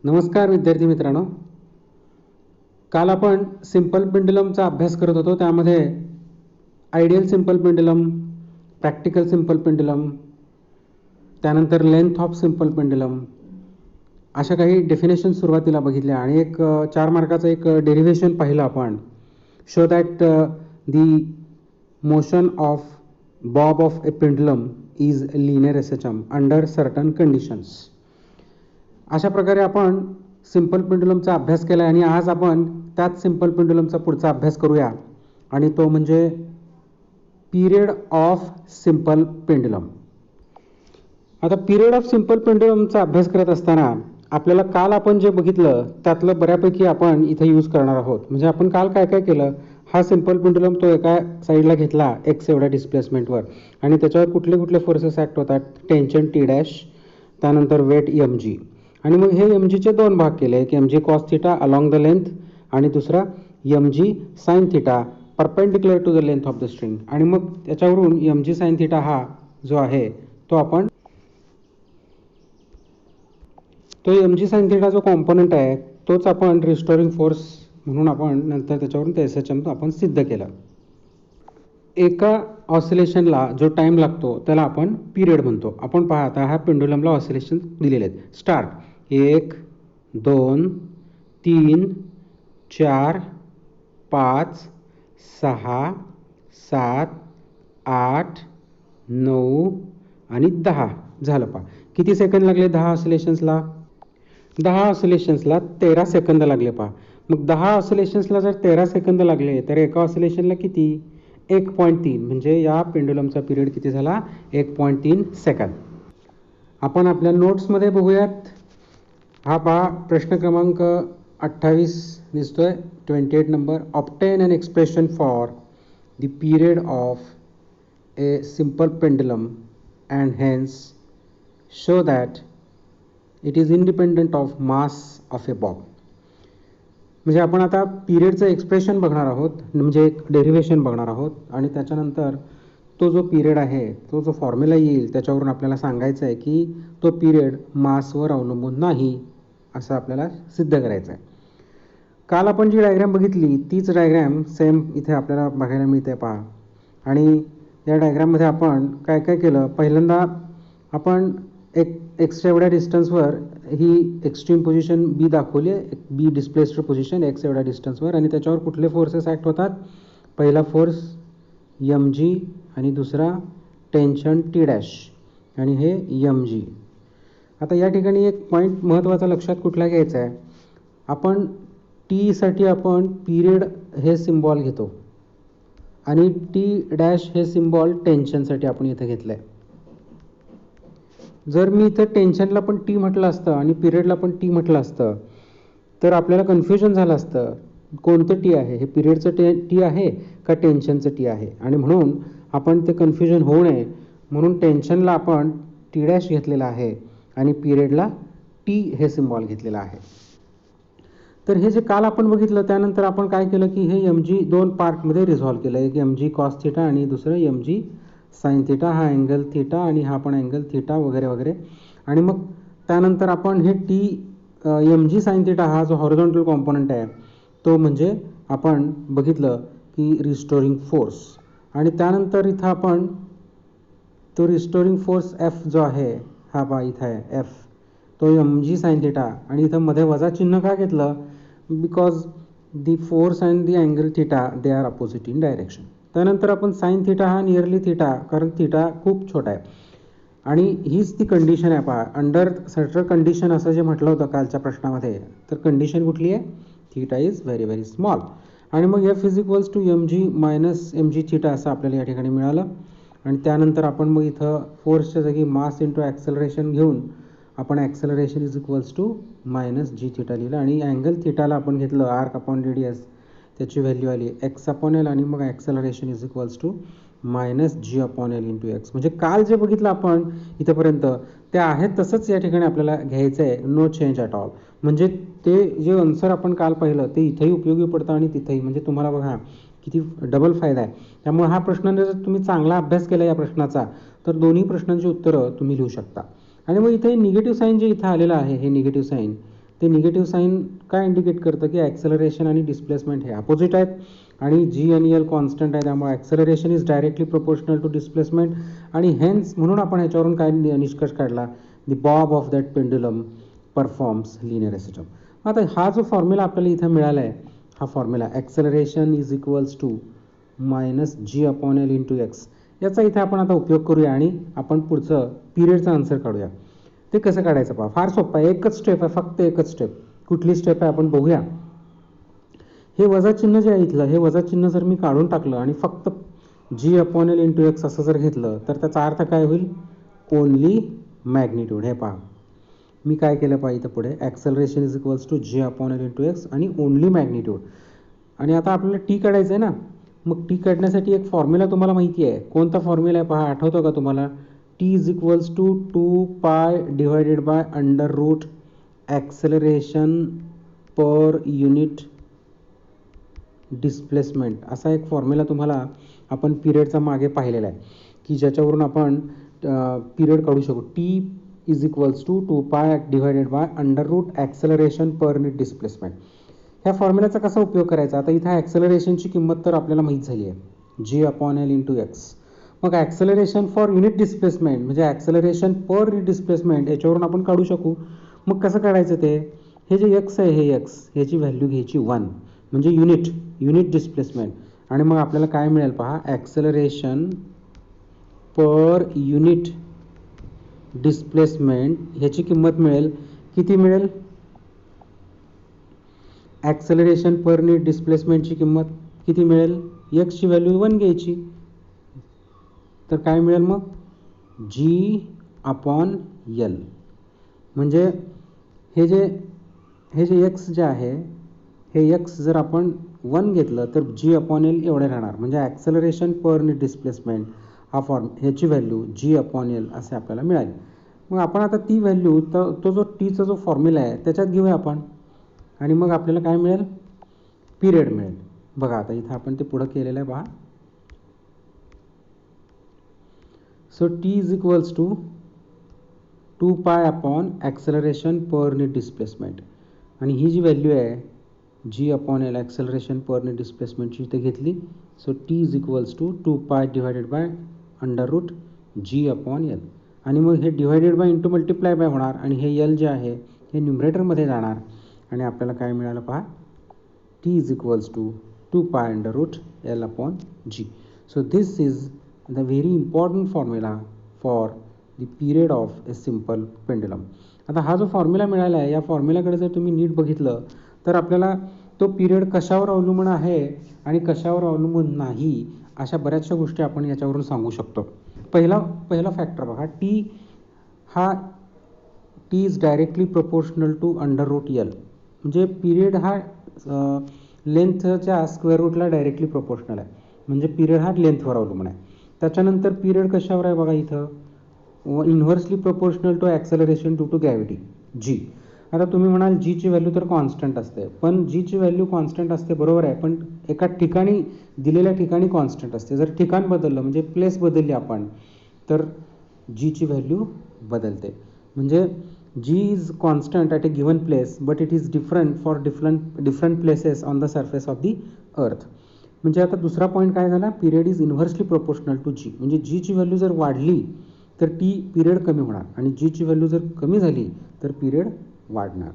नमस्कार विद्यार्थी मित्रांनो, काल आपण सिंपल पेंडुलमचा अभ्यास करत होतो. त्यामध्ये ideal simple pendulum, practical simple pendulum, त्यानंतर लेंथ ऑफ सिंपल पेंडुलम अशा काही डेफिनेशन सुरुवातीला बघितल्या आणि एक 4 मार्काचा एक डेरिव्हेशन पाहिलं आपण. Show that the motion of Bob of A pendulum is linear SHM under certain conditions. अशा प्रकारे आपण सिंपल पेंडुलमचा अभ्यास केला आणि आज आपण त्याच सिंपल पेंडुलमचा पुढचा अभ्यास करूया आणि तो म्हणजे पिरियड ऑफ सिंपल पेंडुलम. आता पिरियड ऑफ सिंपल पेंडुलमचा अभ्यास करत असताना आपल्याला काल आपण जे बघितलं त्यातलं बऱ्यापैकी आपण इथे यूज करणार आहोत. म्हणजे आपण काल काय काय केलं, हा सिंपल पेंडुलम तो एका साईडला घेतला एक्स एवढ्या डिस्प्लेसमेंटवर आणि त्याच्यावर कुठले कुठले फोर्सेस ॲक्ट होतात, टेन्शन T', त्यानंतर वेट mg आणि मग हे mgचे दोन भाग केले, एक mg cos θ along the length आणि दुसरा mg sin θ perpendicular to the length of the string. आणि मग त्याच्यावरून mg sin θ हा जो आहे तो आपण mg sin θ जो कॉम्पोनंट आहे तोच आपण रिस्टोरिंग फोर्स म्हणून आपण नंतर त्याच्यावरून ते SHM आपण सिद्ध केलं. एका ऑसिलेशनला जो टाइम लागतो त्याला आपण पिरियड म्हणतो. आपण पहा आता ह्या पेंडुलमला ऑसिलेशन दिलेले आहेत. स्टार्ट 1 2 3 4 5 6 7 8 9 आणि 10 झालं. पहा किती सेकंद लागले 10 ऑसिलेशन्सला. 10 ऑसिलेशन्सला 13 सेकंद लागले. पहा मग 10 ऑसिलेशन्सला जर 13 सेकंद लागले तर एका ऑसिलेशनला किती 1.3 म्हणजे या पेंडुलमचा पिरियड किती झाला 1.3 सेकंद. आपण आपल्या नोट्समध्ये बघूयात. हा पहा प्रश्न क्रमांक 28 दिसतोय, 28 number. Obtain an expression for the period of a simple pendulum and hence show that it is independent of mass of a bob. म्हणजे आपण आता पिरियडचं एक्सप्रेशन बघणार आहोत, म्हणजे एक डेरिव्हेशन बघणार आहोत आणि त्याच्यानंतर तो जो पिरियड आहे तो जो फॉर्म्युला येईल त्याच्यावरून आपल्याला सांगायचं आहे की तो पिरियड मासवर अवलंबून नाही असं आपल्याला सिद्ध करायचं आहे. काल आपण जी डायग्रॅम बघितली तीच डायग्रॅम सेम इथे आपल्याला बघायला मिळते. पहा आणि या डायग्रॅममध्ये आपण काय काय केलं. पहिल्यांदा आपण एक एक्सच्या एवढ्या डिस्टन्सवर ही एक्स्ट्रीम पोझिशन बी दाखवली आहे, बी डिस्प्लेस्ड पोझिशन एक्स एवढ्या डिस्टन्सवर आणि त्याच्यावर कुठले फोर्सेस ॲक्ट होतात. पहिला फोर्स mg आणि दुसरा टेन्शन T' आणि हे mg. आता या ठिकाणी एक पॉईंट महत्त्वाचा लक्षात कुठला घ्यायचा आहे, आपण T साठी आपण पिरियड हे सिम्बॉल घेतो आणि T' हे सिम्बॉल टेन्शनसाठी आपण इथे घेतलं आहे. जर मी इथं टेन्शनला पण T म्हटलं असतं आणि पिरियडला पण T म्हटलं असतं तर आपल्याला कन्फ्युजन झालं असतं कोणतं T आहे, हे पिरियडचं T आहे का टेन्शनचं T आहे. आणि म्हणून आपण ते कन्फ्युजन होऊ नये म्हणून टेन्शनला आपण T' घेतलेला आहे आणि पिरियडला T हे सिम्बॉल घेतलेलं आहे. तर हे जे काल आपण बघितलं त्यानंतर आपण काय केलं की हे mg दोन पार्टमध्ये रिझॉल्व्ह केलं. एक mg cos θ आणि दुसरं mg sin θ. हा अँगल θ आणि हा पण अँगल θ वगैरे वगैरे. आणि मग त्यानंतर आपण हे mg sin θ हा जो हॉरिझॉन्टल कॉम्पोनंट आहे तो म्हणजे आपण बघितलं की रिस्टोरिंग फोर्स. आणि त्यानंतर इथं आपण तो रिस्टोरिंग फोर्स F जो आहे हा पहा इथं आहे F, तो mg sin θ आणि इथं मध्ये वजा चिन्ह का घेतलं, because the force and the angle θ they are opposite in direction. त्यानंतर आपण sin θ हा नियरली θ, कारण θ खूप छोटा आहे आणि हीच ती कंडिशन आहे. पहा अंडर सर्टन कंडिशन असं जे म्हटलं होतं कालच्या प्रश्नामध्ये, तर कंडिशन कुठली आहे, θ इज व्हेरी व्हेरी स्मॉल. आणि मग F is equals to mg minus mg θ असं आपल्याला या ठिकाणी मिळालं. आणि त्यानंतर आपण मग इथं फोर्सच्या जागी मास इंटू ॲक्सेलरेशन घेऊन आपण acceleration is equals to minus g θ लिहिलं आणि अँगल θला आपण घेतलं आर्क अपॉन रेडियस, त्याची व्हॅल्यू आली x/l आणि मग acceleration is equals to minus g/l into x. म्हणजे काल जे बघितलं आपण इथंपर्यंत ते आहेत तसंच या ठिकाणी आपल्याला घ्यायचं आहे, नो चेंज ॲट ऑल. म्हणजे ते जे आन्सर आपण काल पाहिलं ते इथंही उपयोगी पडतं आणि तिथंही. म्हणजे तुम्हाला बघा किती डबल फायदा आहे. त्यामुळे हा प्रश्न जर तुम्ही चांगला अभ्यास केला या प्रश्नाचा तर दोन्ही प्रश्नांची उत्तरं तुम्ही लिहू शकता. आणि मग इथे निगेटिव्ह साईन जे इथं आलेलं आहे हे निगेटिव्ह साईन ते निगेटिव्ह साईन काय इंडिकेट करतं की ॲक्सेलरेशन आणि डिस्प्लेसमेंट हे अपोजिट आहेत आणि जी आणि एल कॉन्स्टंट आहे, त्यामुळे acceleration is directly proportional to displacement आणि हेन्स म्हणून आपण ह्याच्यावरून काय निष्कर्ष काढला, the bob of that pendulum performs linear SHM. आता हा जो फॉर्म्युला आपल्याला इथं मिळाला आहे, हा formula acceleration is equals to minus g upon L into x, याचा इथे आपण आता उपयोग करूया आणि आपण पुढचं पिरियडचं आन्सर काढूया. ते कसं काढायचं पहा, फार सोपं आहे, एकच स्टेप आहे, फक्त एकच स्टेप. कुठली स्टेप आहे आपण बघूया. हे वजा चिन्ह जे आहे इथलं, हे वजा चिन्ह जर मी काढून टाकलं आणि फक्त जी अपॉन एल इंटू एक्स असं जर घेतलं तर त्याचा अर्थ काय होईल, ओनली मॅग्निट्यूड. हे पहा मी काय केलं पाहिजे इथं पुढे, acceleration is equals to g upon L into x आणि ओनली मॅग्निट्यूड. आणि आता आपल्याला टी काढायचं आहे ना, मग टी काढण्यासाठी एक फॉर्म्युला तुम्हाला माहिती आहे. कोणता फॉर्म्युला आहे पहा, आठवतो का तुम्हाला, T is equals to 2π divided by under root acceleration per unit displacement, असा एक फॉर्म्युला तुम्हाला आपण पिरियडचा मागे पाहिलेला आहे की ज्याच्यावरून आपण पिरियड काढू शकू. T is equals to 2π divided by under root acceleration per unit displacement. ह्या फॉर्म्युल्याचा कसा उपयोग करायचा, आता इथं ॲक्सेलरेशनची किंमत तर आपल्याला माहीत झाली आहे, g upon L into x. मग ॲक्सेलरेशन फॉर युनिट डिस्प्लेसमेंट म्हणजे ॲक्सेलरेशन पर युनिट डिस्प्लेसमेंट याच्यावरून आपण काढू शकू. मग कसं काढायचं ते, हे जे एक्स आहे हे एक्स, ह्याची व्हॅल्यू घ्यायची 1 म्हणजे युनिट डिस्प्लेसमेंट, आणि मग आपल्याला काय मिळेल पहा, ॲक्सेलरेशन पर युनिट डिस्प्लेसमेंट ह्याची किंमत मिळेल, किती मिळेल, ॲक्सेलरेशन पर युनिट डिस्प्लेसमेंटची किंमत किती मिळेल, एक्सची व्हॅल्यू 1 घ्यायची, तर काय मिळेल मग, जी अपॉन एल. म्हणजे हे जे एक्स जे आहे, हे एक्स जर आपण 1 घेतलं तर जी अपॉन एल एवढे राहणार, म्हणजे ॲक्सेलरेशन पर युनिट डिस्प्लेसमेंट हा ह्याची व्हॅल्यू जी अपॉन एल असे आपल्याला मिळाली. मग आपण आता ती व्हॅल्यू तो जो टीचा जो फॉर्म्युला आहे त्याच्यात घेऊया आपण, आणि मग आपल्याला काय मिळेल, पिरियड मिळेल. बघा आता इथं आपण ते पुढं केलेलं आहे पहा. So T is equals to 2π upon acceleration per unit displacement, आणि ही जी व्हॅल्यू आहे g upon L acceleration per unit डिस्प्लेसमेंटची इथे घेतली. So T is equals to 2π divided by under root g upon L, आणि मग हे divided by into multiply by होणार, आणि हे एल जे आहे हे न्युमरेटरमध्ये जाणार, आणि आपल्याला काय मिळालं पहा, T is equals to 2π under root L upon g. So this is the very important formula for the period of a simple pendulum. आता हा जो फॉर्म्युला मिळाला आहे, या फॉर्म्युल्याकडे जर तुम्ही नीट बघितलं तर आपल्याला तो पिरियड कशावर अवलंबून आहे आणि कशावर अवलंबून नाही अशा बऱ्याचशा गोष्टी आपण याच्यावरून सांगू शकतो. पहिला फॅक्टर बघा, T is directly proportional to under root l, म्हणजे पिरियड हा लेंथच्या स्क्वेअर रूटला डायरेक्टली प्रोपोर्शनल आहे, म्हणजे पिरियड हा लेंथवर अवलंबून आहे. त्याच्यानंतर पिरियड कशावर आहे बघा इथं, inversely proportional to acceleration due to gravity g. आता तुम्ही म्हणाल जीची व्हॅल्यू तर कॉन्स्टंट असते, पण जीची व्हॅल्यू कॉन्स्टंट असते बरोबर आहे, पण एका ठिकाणी दिलेल्या ठिकाणी कॉन्स्टंट असते. जर ठिकाण बदललं म्हणजे प्लेस बदलली आपण तर जीची व्हॅल्यू बदलते. म्हणजे g is constant at a given place but it is different for different places on the surface of the earth. म्हणजे आता दुसरा पॉईंट काय झाला, period is inversely proportional to g, म्हणजे जीची व्हॅल्यू जर वाढली तर टी पिरियड कमी होणार, आणि जीची व्हॅल्यू जर कमी झाली तर पिरियड वाढणार.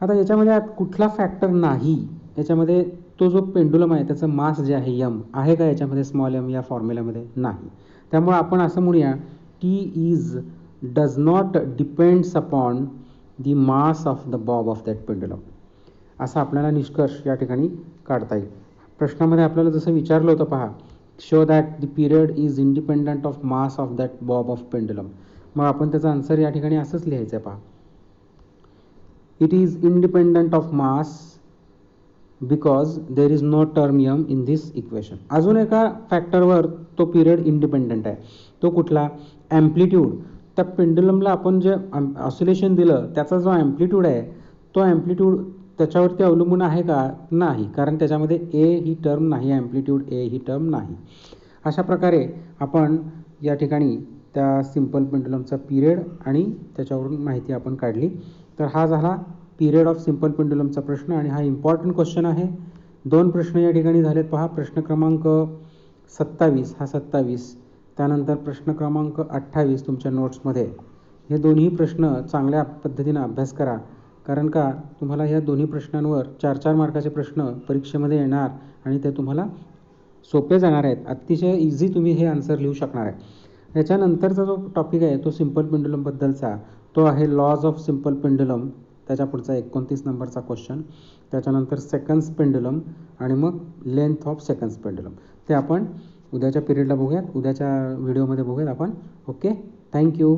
आता याच्यामध्ये कुठला फॅक्टर नाही, याच्यामध्ये तो जो पेंडुलम आहे त्याचं मास जे आहे यम आहे का याच्यामध्ये, स्मॉल एम या फॉर्म्युल्यामध्ये नाही. त्यामुळे आपण असं म्हणूया, T does not depends upon the mass of the bob of that pendulum, असा आपल्याला निष्कर्ष या ठिकाणी काढता येईल. प्रश्नामध्ये आपल्याला जसं विचारलं होतं पहा, show that the period is independent of mass of that Bob of pendulum. मग आपण त्याचा आन्सर या ठिकाणी असंच लिहायचं आहे पहा, it is independent of mass because there is no term m in this equation. अजून एका फॅक्टरवर तो पिरियड इंडिपेंडंट आहे, तो कुठला, ॲम्प्लिट्यूड. त्या पेंडुलमला आपण जे ऑसिलेशन दिलं त्याचा जो ॲम्प्लिट्यूड आहे तो ॲम्प्लिट्यूड त्याच्यावरती अवलंबून आहे का, नाही, कारण त्याच्यामध्ये ए ही टर्म नाही, ॲम्प्लिट्यूड ए ही टर्म नाही. अशा प्रकारे आपण या ठिकाणी त्या सिम्पल पेंडुलमचा पिरियड आणि त्याच्यावरून माहिती आपण काढली. तर हा झाला पिरियड ऑफ सिम्पल पेंडुलमचा प्रश्न, आणि हा इम्पॉर्टंट क्वेश्चन आहे. 2 प्रश्न या ठिकाणी झालेत पहा. प्रश्न क्रमांक 27 हा 27, त्यानंतर प्रश्न क्रमांक 28 तुमच्या नोट्समध्ये. हे दोन्ही प्रश्न चांगल्या पद्धतीनं अभ्यास करा, कारण का तुम्हाला ह्या दोन्ही प्रश्नांवर 4-4 मार्काचे प्रश्न परीक्षेमध्ये येणार आणि ते तुम्हाला सोपे जाणार आहेत. अतिशय इझी तुम्ही हे आन्सर लिहू शकणार आहे. याच्यानंतरचा जो टॉपिक आहे तो सिम्पल पेंडुलमबद्दलचा, तो आहे लॉज ऑफ सिम्पल पेंडुलम. त्याच्या पुढचा 29 नंबरचा क्वेश्चन. त्याच्यानंतर सेकंड्स पेंडुलम आणि मग लेंथ ऑफ सेकंड्स पेंडुलम. ते आपण उद्याच्या पिरियडला बघूयात, उद्याच्या व्हिडिओमध्ये बघूयात आपण. Okay, thank you.